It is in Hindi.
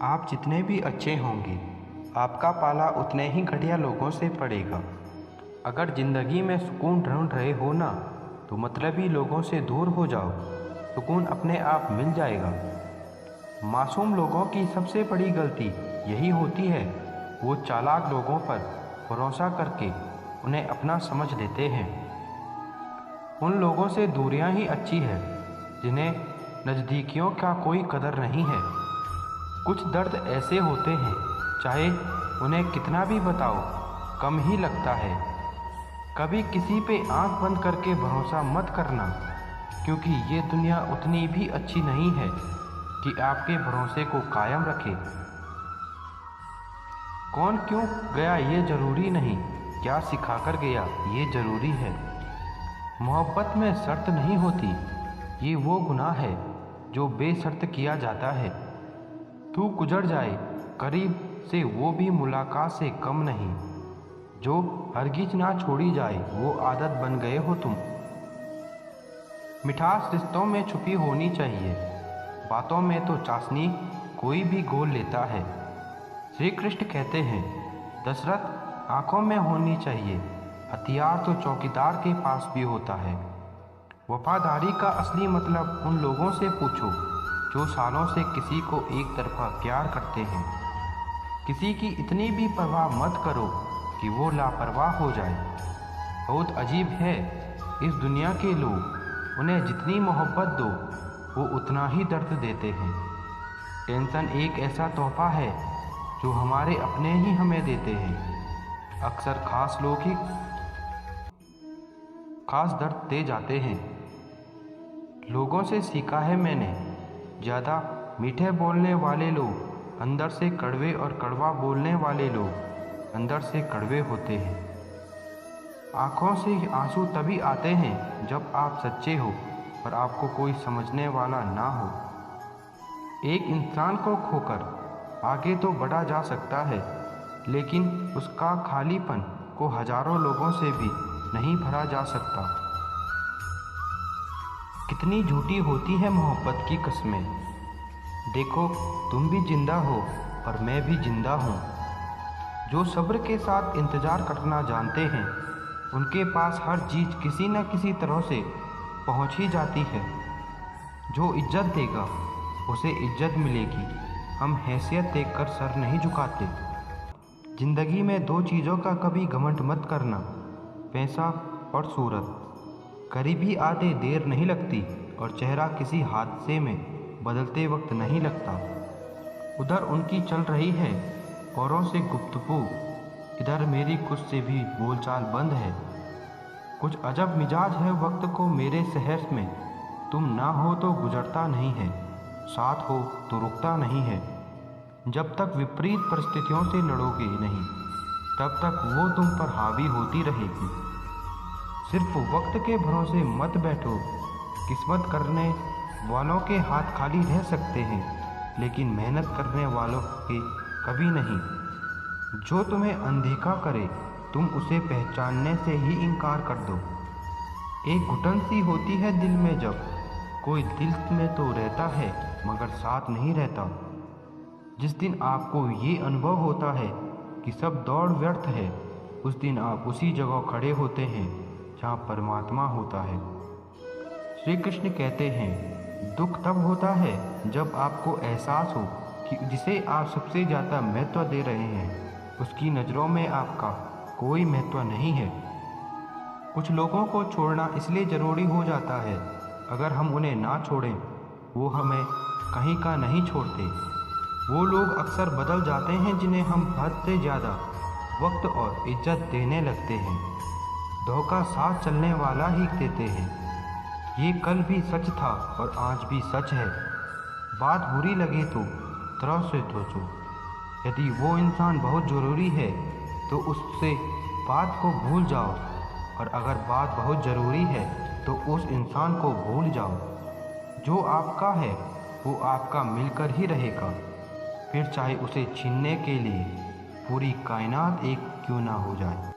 आप जितने भी अच्छे होंगे, आपका पाला उतने ही घटिया लोगों से पड़ेगा। अगर ज़िंदगी में सुकून ढूंढ रहे हो ना, तो मतलबी लोगों से दूर हो जाओ, सुकून अपने आप मिल जाएगा। मासूम लोगों की सबसे बड़ी गलती यही होती है, वो चालाक लोगों पर भरोसा करके उन्हें अपना समझ लेते हैं। उन लोगों से दूरियां ही अच्छी है, जिन्हें नज़दीकियों का कोई कदर नहीं है। कुछ दर्द ऐसे होते हैं, चाहे उन्हें कितना भी बताओ, कम ही लगता है। कभी किसी पे आंख बंद करके भरोसा मत करना, क्योंकि ये दुनिया उतनी भी अच्छी नहीं है कि आपके भरोसे को कायम रखे। कौन क्यों गया ये ज़रूरी नहीं, क्या सिखाकर गया ये ज़रूरी है। मोहब्बत में शर्त नहीं होती, ये वो गुनाह है जो बेशर्त किया जाता है। तू गुजर जाए करीब से वो भी मुलाकात से कम नहीं, जो हरगिज ना छोड़ी जाए वो आदत बन गए हो तुम। मिठास रिश्तों में छुपी होनी चाहिए, बातों में तो चाशनी कोई भी घोल लेता है। श्री कृष्ण कहते हैं, दशरथ आंखों में होनी चाहिए, हथियार तो चौकीदार के पास भी होता है। वफादारी का असली मतलब उन लोगों से पूछो जो सालों से किसी को एक तरफा प्यार करते हैं। किसी की इतनी भी परवाह मत करो कि वो लापरवाह हो जाए। बहुत अजीब है, इस दुनिया के लोग, उन्हें जितनी मोहब्बत दो वो उतना ही दर्द देते हैं। टेंशन एक ऐसा तोहफा है जो हमारे अपने ही हमें देते हैं। अक्सर खास लोग ही खास दर्द दे जाते हैं। लोगों से सीखा है मैंने, ज़्यादा मीठे बोलने वाले लोग अंदर से कड़वे और कड़वा बोलने वाले लोग अंदर से कड़वे होते हैं। आँखों से आंसू तभी आते हैं जब आप सच्चे हो और आपको कोई समझने वाला ना हो। एक इंसान को खोकर आगे तो बढ़ा जा सकता है, लेकिन उसका खालीपन को हजारों लोगों से भी नहीं भरा जा सकता। कितनी झूठी होती है मोहब्बत की कस्में। देखो, तुम भी जिंदा हो और मैं भी जिंदा हूँ। जो सब्र के साथ इंतज़ार करना जानते हैं, उनके पास हर चीज़ किसी न किसी तरह से पहुँच ही जाती है। जो इज्जत देगा उसे इज्जत मिलेगी। हम हैसियत देखकर सर नहीं झुकाते। ज़िंदगी में दो चीज़ों का कभी घमंड मत करना, पैसा और सूरत। गरीबी आते देर नहीं लगती और चेहरा किसी हादसे में बदलते वक्त नहीं लगता। उधर उनकी चल रही है औरों से गुफ्तगू, इधर मेरी कुछ से भी बोलचाल बंद है। कुछ अजब मिजाज है वक्त को मेरे शहर में, तुम ना हो तो गुजरता नहीं है, साथ हो तो रुकता नहीं है। जब तक विपरीत परिस्थितियों से लड़ोगे नहीं, तब तक वो तुम पर हावी होती रहेगी। सिर्फ वक्त के भरोसे मत बैठो, किस्मत करने वालों के हाथ खाली रह सकते हैं, लेकिन मेहनत करने वालों के कभी नहीं। जो तुम्हें अनदेखा करे, तुम उसे पहचानने से ही इनकार कर दो। एक घुटन सी होती है दिल में, जब कोई दिल में तो रहता है मगर साथ नहीं रहता। जिस दिन आपको ये अनुभव होता है कि सब दौड़ व्यर्थ है, उस दिन आप उसी जगह खड़े होते हैं जहाँ परमात्मा होता है। श्री कृष्ण कहते हैं, दुख तब होता है जब आपको एहसास हो कि जिसे आप सबसे ज़्यादा महत्व दे रहे हैं, उसकी नज़रों में आपका कोई महत्व नहीं है। कुछ लोगों को छोड़ना इसलिए ज़रूरी हो जाता है, अगर हम उन्हें ना छोड़ें, वो हमें कहीं का नहीं छोड़ते। वो लोग अक्सर बदल जाते हैं जिन्हें हम हद से ज़्यादा वक्त और इज्जत देने लगते हैं। धोखा साथ चलने वाला ही देते हैं। ये कल भी सच था और आज भी सच है। बात बुरी लगे तो तरह से सोचो। यदि वो इंसान बहुत ज़रूरी है तो उससे बात को भूल जाओ, और अगर बात बहुत ज़रूरी है तो उस इंसान को भूल जाओ। जो आपका है वो आपका मिलकर ही रहेगा, फिर चाहे उसे छीनने के लिए पूरी कायनात एक क्यों ना हो जाए।